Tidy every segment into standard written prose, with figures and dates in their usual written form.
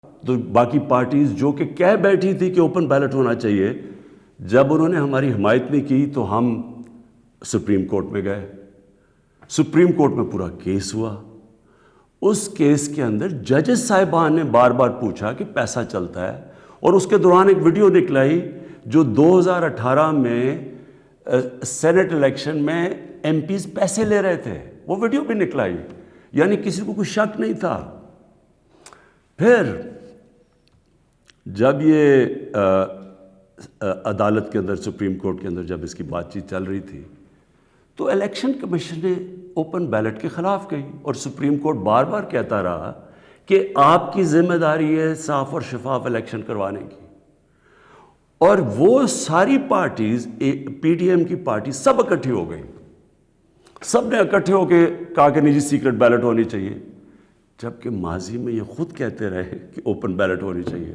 تو باقی پارٹیز جو کہ کہہ بیٹھی تھی کہ اوپن بیلٹ ہونا چاہیے، جب انہوں نے ہماری حمایت نہیں کی تو ہم سپریم کورٹ میں گئے. سپریم کورٹ میں پورا کیس ہوا. اس کیس کے اندر ججز صاحبان نے بار بار پوچھا کہ پیسہ چلتا ہے، اور اس کے دوران ایک ویڈیو نکلائی جو 2018 میں سینٹ الیکشن میں ایم پیز پیسے لے رہے تھے، وہ ویڈیو بھی نکلائی. یعنی کسی کو کوئی شک نہیں تھا. پھر جب یہ عدالت کے اندر، سپریم کورٹ کے اندر جب اس کی بات چیت چل رہی تھی تو الیکشن کمیشن نے اوپن بیلٹ کے خلاف کہی، اور سپریم کورٹ بار بار کہتا رہا کہ آپ کی ذمہ داری ہے صاف اور شفاف الیکشن کروانے کی. اور وہ ساری پارٹیز، پی ٹی ایم کی پارٹی سب اکٹھی ہو گئی، سب نے اکٹھے ہو کے کہا کہ نہیں جی سیکرٹ بیلٹ ہونی چاہیے، جبکہ ماضی میں یہ خود کہتے رہے کہ اوپن بیلٹ ہونی چاہیے.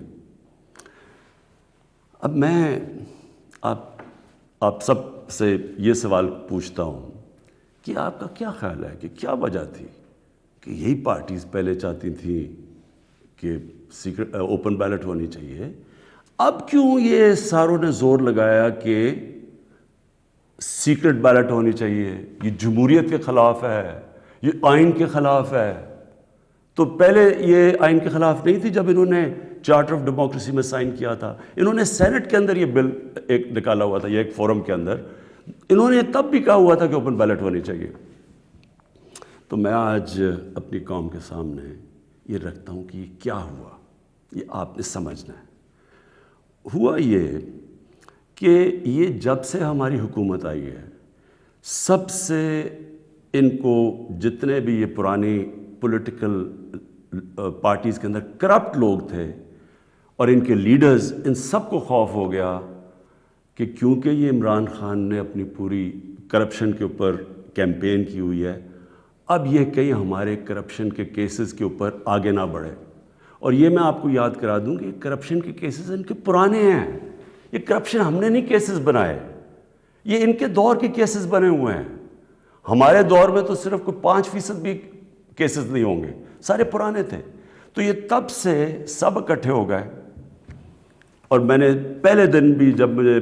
اب میں آپ سب سے یہ سوال پوچھتا ہوں کہ آپ کا کیا خیال ہے کہ کیا وجہ تھی کہ یہی پارٹیز پہلے چاہتی تھیں کہ سیکرٹ اوپن بیلٹ ہونی چاہیے، اب کیوں یہ ساروں نے زور لگایا کہ سیکرٹ بیلٹ ہونی چاہیے؟ یہ جمہوریت کے خلاف ہے، یہ آئین کے خلاف ہے. تو پہلے یہ آئین کے خلاف نہیں تھی جب انہوں نے چارٹر آف ڈیموکریسی میں سائن کیا تھا. انہوں نے سینٹ کے اندر یہ بل ایک نکالا ہوا تھا، یہ ایک فورم کے اندر انہوں نے تب بھی کہا ہوا تھا کہ اوپن بیلٹ ہونی چاہیے. تو میں آج اپنی قوم کے سامنے یہ رکھتا ہوں کہ یہ کیا ہوا، یہ آپ نے سمجھنا ہے. ہوا یہ کہ یہ جب سے ہماری حکومت آئی ہے، سب سے ان کو جتنے بھی یہ پرانی پولیٹیکل پارٹیز کے اندر کرپٹ لوگ تھے اور ان کے لیڈرز، ان سب کو خوف ہو گیا کہ کیونکہ یہ عمران خان نے اپنی پوری کرپشن کے اوپر کیمپین کی ہوئی ہے، اب یہ کہیں ہمارے کرپشن کے کیسز کے اوپر آگے نہ بڑھے. اور یہ میں آپ کو یاد کرا دوں کہ کرپشن کے کیسز ان کے پرانے ہیں. یہ کرپشن ہم نے نہیں کیسز بنائے، یہ ان کے دور کے کیسز بنے ہوئے ہیں. ہمارے دور میں تو صرف کوئی 5% بھی کیسز نہیں ہوں گے، سارے پرانے تھے. تو یہ تب سے سب اکٹھے ہو گئے. اور میں نے پہلے دن بھی جب میں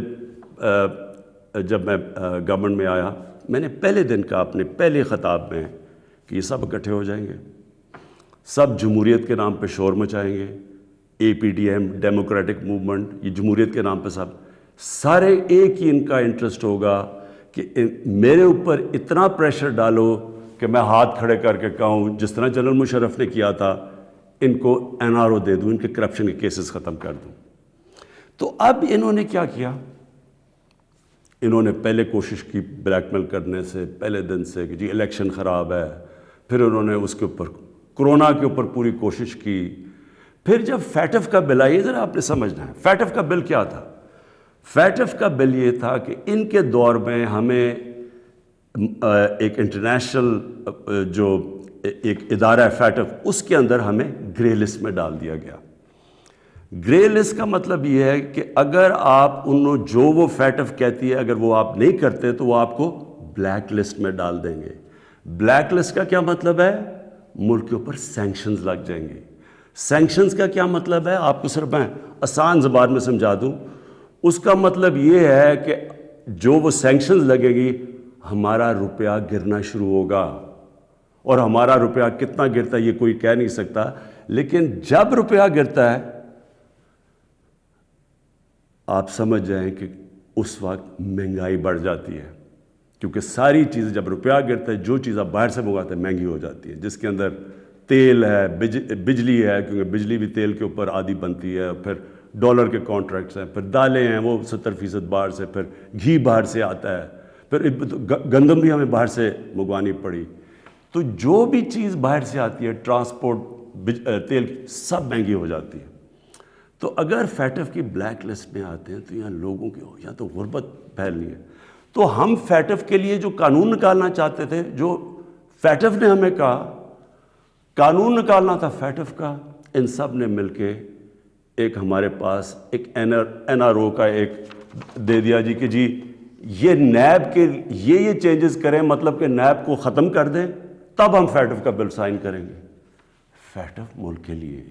گورنمنٹ میں آیا، میں نے پہلے دن کہا اپنے پہلے خطاب میں کہ یہ سب اکٹھے ہو جائیں گے، سب جمہوریت کے نام پہ شور مچائیں گے. A P D M, democratic movement, یہ جمہوریت کے نام پہ سب سارے ایک ہی ان کا انٹرسٹ ہوگا کہ میرے اوپر اتنا پریشر ڈالو کہ میں ہاتھ کھڑے کر کے کہوں جس طرح جنرل مشرف نے کیا تھا، ان کو این آر او دے دوں، ان کے کرپشن کے کیسز ختم کر دوں. تو اب انہوں نے کیا کیا؟ انہوں نے پہلے کوشش کی بلیک میل کرنے سے پہلے دن سے کہ جی الیکشن خراب ہے. پھر انہوں نے اس کے اوپر کرونا کے اوپر پوری کوشش کی. پھر جب فیٹف کا بل آئی، ذرا آپ نے سمجھنا ہے فیٹف کا بل کیا تھا. فیٹف کا بل یہ تھا کہ ان کے دور میں ہمیں ایک انٹرنیشنل جو ایک ادارہ ہے فیٹف، اس کے اندر ہمیں گرے لسٹ میں ڈال دیا گیا. گرے لسٹ کا مطلب یہ ہے کہ اگر آپ جو وہ فیٹف کہتی ہے اگر وہ آپ نہیں کرتے تو وہ آپ کو بلیک لسٹ میں ڈال دیں گے. بلیک لسٹ کا کیا مطلب ہے؟ ملک کے اوپر سینکشنز لگ جائیں گے. سینکشنز کا کیا مطلب ہے؟ آپ کو صرف میں آسان زبان میں سمجھا دوں. اس کا مطلب یہ ہے کہ جو وہ سینکشنز لگے گی، ہمارا روپیہ گرنا شروع ہوگا. اور ہمارا روپیہ کتنا گرتا ہے یہ کوئی کہہ نہیں سکتا، لیکن جب روپیہ گرتا ہے آپ سمجھ جائیں کہ اس وقت مہنگائی بڑھ جاتی ہے. کیونکہ ساری چیزیں جب روپیہ گرتا ہے، جو چیز آپ باہر سے منگاتے ہیں مہنگی ہو جاتی ہے، جس کے اندر تیل ہے، بجلی ہے، کیونکہ بجلی بھی تیل کے اوپر آدھی بنتی ہے، پھر ڈالر کے کانٹریکٹس ہیں، پھر دالیں ہیں وہ 70% باہر سے، پھر گھی باہر سے آتا ہے، پھر گندم بھی ہمیں باہر سے منگوانی پڑی. تو جو بھی چیز باہر سے آتی ہے، ٹرانسپورٹ، تیل کی، سب مہنگی ہو جاتی ہے. تو اگر فیٹف کی بلیک لسٹ میں آتے ہیں تو یہاں لوگوں کی یہاں تو غربت پھیلنی ہے. تو ہم فیٹف کے لیے جو قانون نکالنا چاہتے تھے، جو فیٹف نے ہمیں کہا قانون نکالنا تھا فیٹف کا، ان سب نے مل کے ایک ہمارے پاس ایک این آر او کا ایک دے دیا جی کہ جی یہ نیب کے یہ چینجز کریں، مطلب کہ نیب کو ختم کر دیں، تب ہم فیٹف کا بل سائن کریں گے. فیٹف ملک کے لیے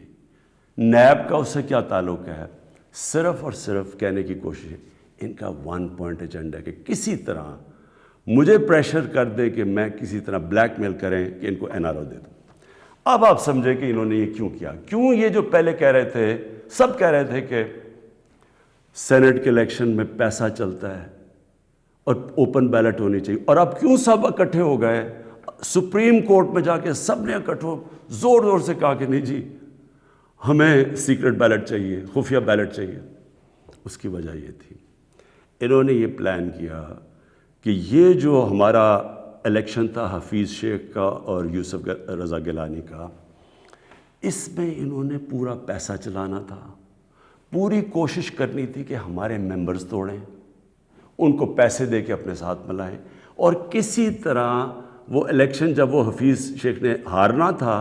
نیب کا اس سے کیا تعلق ہے؟ صرف اور صرف کہنے کی کوشش ہے، ان کا 1 پوائنٹ ایجنڈا ہے کہ کسی طرح مجھے پریشر کر دے کہ میں کسی طرح بلیک میل کریں کہ ان کو NRO دے دوں۔ اب آپ سمجھیں کہ انہوں نے یہ کیوں کیا؟ کیوں یہ جو پہلے کہہ رہے تھے، سب کہہ رہے تھے کہ سینٹ کے الیکشن میں پیسہ چلتا ہے اور اوپن بیلٹ ہونی چاہیے، اور اب کیوں سب اکٹھے ہو گئے؟ سپریم کورٹ میں جا کے سب نے اکٹھے زور زور سے کہا کہ نہیں جی ہمیں سیکرٹ بیلٹ چاہیے، خفیہ بیلٹ چاہیے۔ اس کی وجہ یہ تھی، انہوں نے یہ پلان کیا کہ یہ جو ہمارا الیکشن تھا حفیظ شیخ کا اور یوسف رضا گیلانی کا، اس میں انہوں نے پورا پیسہ چلانا تھا، پوری کوشش کرنی تھی کہ ہمارے ممبرز توڑیں، ان کو پیسے دے کے اپنے ساتھ ملائیں، اور کسی طرح وہ الیکشن جب وہ حفیظ شیخ نے ہارنا تھا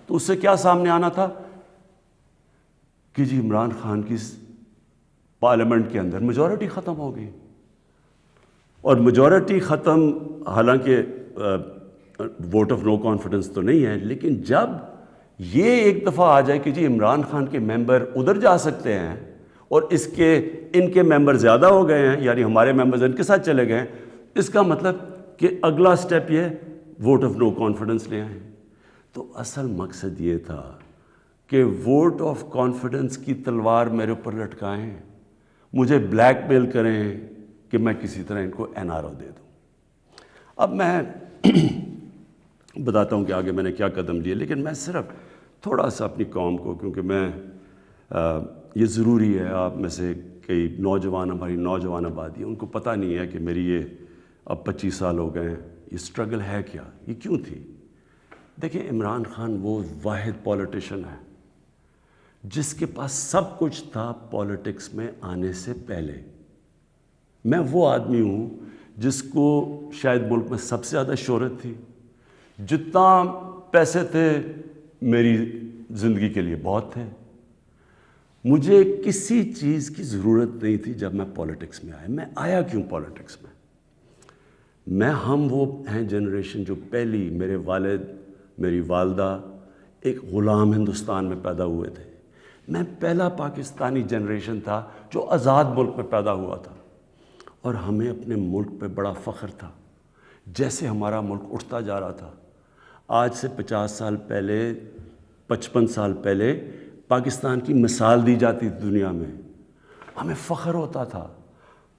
تو اس سے کیا سامنے آنا تھا کہ جی عمران خان کی پارلیمنٹ کے اندر میجورٹی ختم ہو گئی، اور میجورٹی ختم حالانکہ ووٹ آف نو کانفیڈنس تو نہیں ہے، لیکن جب یہ ایک دفعہ آ جائے کہ جی عمران خان کے ممبر ادھر جا سکتے ہیں اور ان کے ممبر زیادہ ہو گئے ہیں، یعنی ہمارے ممبرز ان کے ساتھ چلے گئے ہیں، اس کا مطلب کہ اگلا سٹیپ یہ ووٹ آف نو کانفیڈنس لے آئیں۔ تو اصل مقصد یہ تھا کہ ووٹ آف کانفیڈنس کی تلوار میرے اوپر لٹکائیں، مجھے بلیک میل کریں کہ میں کسی طرح ان کو NRO دے دوں۔ اب میں بتاتا ہوں کہ آگے میں نے کیا قدم لیے، لیکن میں صرف تھوڑا سا اپنی قوم کو، کیونکہ میں یہ ضروری ہے، آپ میں سے کئی نوجوان، ہماری نوجوان آبادی، ان کو پتہ نہیں ہے کہ میری یہ اب 25 سال ہو گئے ہیں، یہ سٹرگل ہے کیا، یہ کیوں تھی۔ دیکھیں عمران خان وہ واحد پولیٹیشین ہے جس کے پاس سب کچھ تھا پولیٹکس میں آنے سے پہلے۔ میں وہ آدمی ہوں جس کو شاید ملک میں سب سے زیادہ شہرت تھی، جتنا پیسے تھے میری زندگی کے لیے بہت تھے، مجھے کسی چیز کی ضرورت نہیں تھی جب میں پولیٹکس میں آیا۔ میں آیا کیوں پولیٹکس میں ہم وہ ہیں جنریشن جو پہلی، میرے والد میری والدہ ایک غلام ہندوستان میں پیدا ہوئے تھے، میں پہلا پاکستانی جنریشن تھا جو آزاد ملک میں پیدا ہوا تھا، اور ہمیں اپنے ملک پہ بڑا فخر تھا۔ جیسے ہمارا ملک اٹھتا جا رہا تھا، آج سے 50 سال پہلے، 55 سال پہلے پاکستان کی مثال دی جاتی تھی دنیا میں، ہمیں فخر ہوتا تھا۔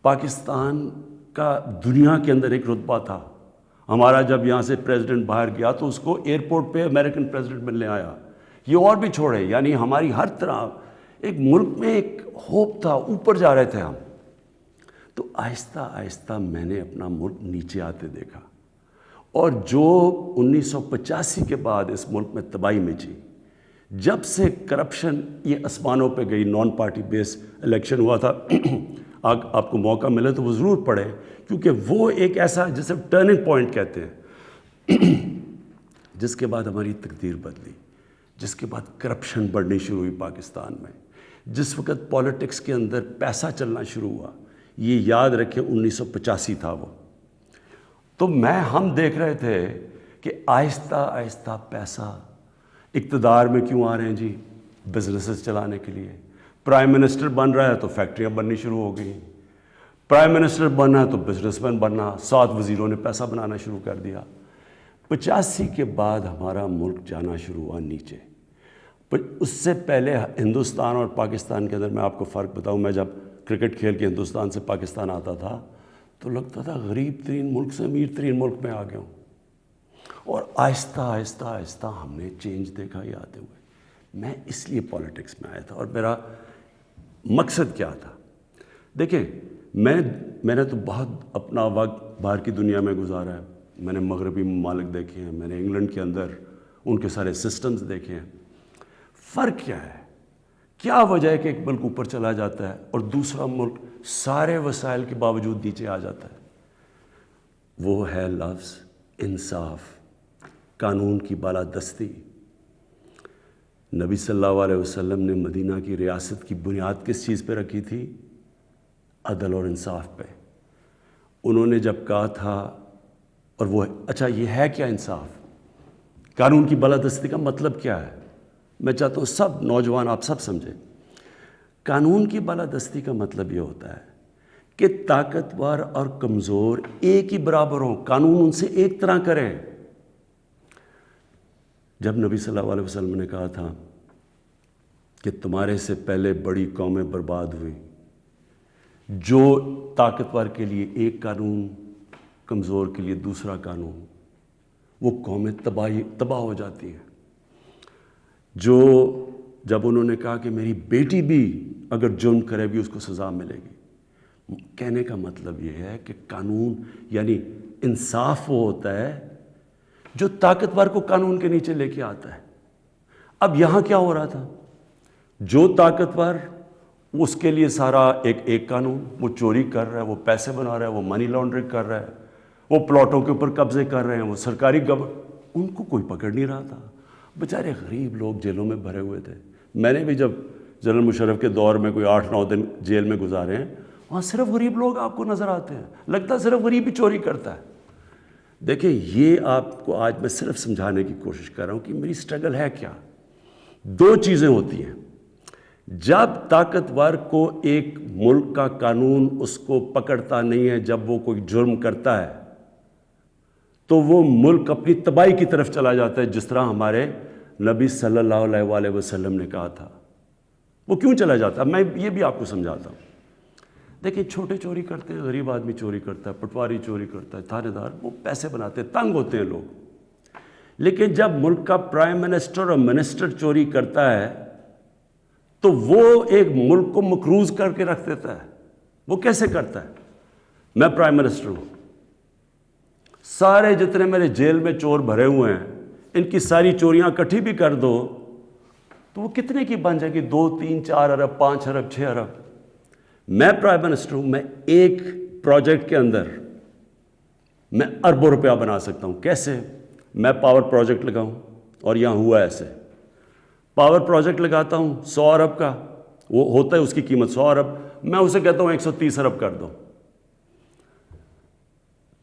پاکستان کا دنیا کے اندر ایک رتبہ تھا۔ ہمارا جب یہاں سے پریزیڈنٹ باہر گیا تو اس کو ایئرپورٹ پہ امریکن پریزیڈنٹ ملنے آیا، یہ اور بھی چھوڑے، یعنی ہماری ہر طرح ایک ملک میں ایک ہوپ تھا، اوپر جا رہے تھے ہم۔ تو آہستہ آہستہ میں نے اپنا ملک نیچے آتے دیکھا، اور جو 1985 کے بعد اس ملک میں تباہی مچی، جب سے کرپشن یہ آسمانوں پہ گئی، نان پارٹی بیس الیکشن ہوا تھا، آپ کو موقع ملے تو وہ ضرور پڑھیں، کیونکہ وہ ایک ایسا جسے ٹرننگ پوائنٹ کہتے ہیں، جس کے بعد ہماری تقدیر بدلی، جس کے بعد کرپشن بڑھنی شروع ہوئی پاکستان میں، جس وقت پولیٹکس کے اندر پیسہ چلنا شروع ہوا۔ یہ یاد رکھیں 1985 تھا وہ۔ تو ہم دیکھ رہے تھے کہ آہستہ آہستہ پیسہ اقتدار میں کیوں آ رہے ہیں جی؟ بزنسز چلانے کے لیے۔ پرائم منسٹر بن رہا ہے تو فیکٹریاں بننی شروع ہو گئیں، پرائم منسٹر بننا ہے تو بزنس مین بننا، 7 وزیروں نے پیسہ بنانا شروع کر دیا۔ 85 کے بعد ہمارا ملک جانا شروع ہوا نیچے۔ اس سے پہلے ہندوستان اور پاکستان کے اندر میں آپ کو فرق بتاؤں، میں جب کرکٹ کھیل کے ہندوستان سے پاکستان آتا تھا تو لگتا تھا غریب ترین ملک سے امیر ترین ملک میں آ گیا ہوں، اور آہستہ آہستہ آہستہ ہم نے چینج دیکھا یہ آتے ہوئے۔ میں اس لیے پولیٹکس میں آیا تھا، اور میرا مقصد کیا تھا؟ دیکھیں میں نے تو بہت اپنا وقت باہر کی دنیا میں گزارا ہے، میں نے مغربی ممالک دیکھے ہیں، میں نے انگلینڈ کے اندر ان کے سارے سسٹمز دیکھے ہیں۔ فرق کیا ہے؟ کیا وجہ ہے کہ ایک ملک اوپر چلا جاتا ہے اور دوسرا ملک سارے وسائل کے باوجود نیچے آ جاتا ہے؟ وہ ہے لفظ انصاف، قانون کی بالادستی۔ نبی صلی اللہ علیہ وسلم نے مدینہ کی ریاست کی بنیاد کس چیز پہ رکھی تھی؟ عدل اور انصاف پہ۔ انہوں نے جب کہا تھا، اور وہ اچھا یہ ہے کیا انصاف؟ قانون کی بالادستی کا مطلب کیا ہے؟ میں چاہتا ہوں سب نوجوان آپ سب سمجھیں، قانون کی بالادستی کا مطلب یہ ہوتا ہے کہ طاقتور اور کمزور ایک ہی برابر ہوں، قانون ان سے ایک طرح کریں۔ جب نبی صلی اللہ علیہ وسلم نے کہا تھا کہ تمہارے سے پہلے بڑی قومیں برباد ہوئی، جو طاقتور کے لیے ایک قانون، کمزور کے لیے دوسرا قانون، وہ قومیں تباہ ہو جاتی ہیں۔ جب انہوں نے کہا کہ میری بیٹی بھی اگر جرم کرے بھی اس کو سزا ملے گی، کہنے کا مطلب یہ ہے کہ قانون یعنی انصاف وہ ہوتا ہے جو طاقتور کو قانون کے نیچے لے کے آتا ہے۔ اب یہاں کیا ہو رہا تھا؟ جو طاقتور اس کے لیے سارا ایک قانون، وہ چوری کر رہا ہے، وہ پیسے بنا رہا ہے، وہ منی لانڈرنگ کر رہا ہے، وہ پلاٹوں کے اوپر قبضے کر رہے ہیں، وہ سرکاری ان کو کوئی پکڑ نہیں رہا تھا۔ بیچارے غریب لوگ جیلوں میں بھرے ہوئے تھے۔ میں نے بھی جب جنرل مشرف کے دور میں کوئی 8-9 دن جیل میں گزارے ہیں، وہاں صرف غریب لوگ آپ کو نظر آتے ہیں، لگتا ہے صرف غریب ہی چوری کرتا ہے۔ دیکھیں، یہ آپ کو آج میں صرف سمجھانے کی کوشش کر رہا ہوں کہ میری سٹرگل ہے کیا۔ دو چیزیں ہوتی ہیں، جب طاقتور کو ایک ملک کا قانون اس کو پکڑتا نہیں ہے، جب وہ کوئی جرم کرتا ہے تو وہ ملک اپنی تباہی کی طرف چلا جاتا ہے، جس طرح ہمارے نبی صلی اللہ علیہ وآلہ وسلم نے کہا تھا۔ وہ کیوں چلا جاتا ہے؟ میں یہ بھی آپ کو سمجھاتا ہوں۔ دیکھیں، چھوٹے چوری کرتے ہیں، غریب آدمی چوری کرتا ہے، پٹواری چوری کرتا ہے، تھانے دار، وہ پیسے بناتے ہیں، تنگ ہوتے ہیں لوگ۔ لیکن جب ملک کا پرائم منسٹر اور منسٹر چوری کرتا ہے تو وہ ایک ملک کو مقروض کر کے رکھ دیتا ہے۔ وہ کیسے کرتا ہے؟ میں پرائم منسٹر ہوں، سارے جتنے میرے جیل میں چور بھرے ہوئے ہیں، ان کی ساری چوریاں اکٹھی بھی کر دو تو وہ کتنے کی بن جائے گی؟ 2, 3, 4 ارب، 5 ارب، 6 ارب۔ میں پرائم منسٹر ہوں، میں ایک پروجیکٹ کے اندر میں اربوں روپیہ بنا سکتا ہوں۔ کیسے؟ میں پاور پروجیکٹ لگاؤں، اور یہاں ہوا ایسے، پاور پروجیکٹ لگاتا ہوں 100 ارب کا، وہ ہوتا ہے اس کی قیمت 100 ارب، میں اسے کہتا ہوں 130 ارب کر دو۔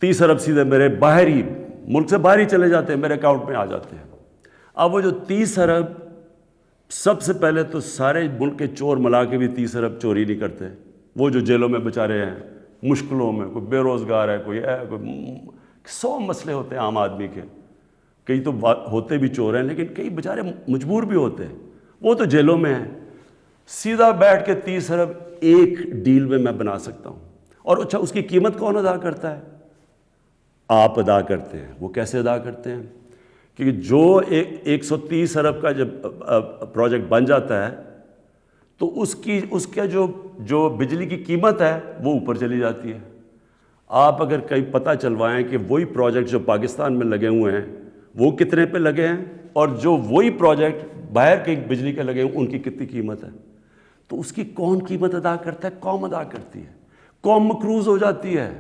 30 ارب سیدھے میرے باہر ہی، ملک سے باہر ہی چلے جاتے ہیں، میرے اکاؤنٹ میں آ جاتے ہیں۔ اب وہ جو 30 ارب، سب سے پہلے تو سارے ملک کے چور ملا کے بھی 30 ارب چوری نہیں کرتے۔ وہ جو جیلوں میں بیچارے ہیں، مشکلوں میں، کوئی بے روزگار ہے، کوئی 100 مسئلے ہوتے ہیں عام آدمی کے، کئی تو ہوتے بھی چور ہیں لیکن کئی بیچارے مجبور بھی ہوتے ہیں، وہ تو جیلوں میں ہیں۔ سیدھا بیٹھ کے 30 ارب ایک ڈیل میں میں بنا سکتا ہوں۔ اور اچھا، اس کی قیمت کون ادا کرتا ہے؟ آپ ادا کرتے ہیں۔ وہ کیسے ادا کرتے ہیں؟ کیونکہ جو 130 ارب کا جب پروجیکٹ بن جاتا ہے تو اس کا جو بجلی کی قیمت ہے وہ اوپر چلی جاتی ہے۔ آپ اگر کہیں پتہ چلوائیں کہ وہی پروجیکٹ جو پاکستان میں لگے ہوئے ہیں وہ کتنے پہ لگے ہیں، اور جو وہی پروجیکٹ باہر کے بجلی کے لگے ہیں ان کی کتنی قیمت ہے، تو اس کی کون قیمت ادا کرتا ہے؟ قوم ادا کرتی ہے۔ قوم مقروض ہو جاتی ہے۔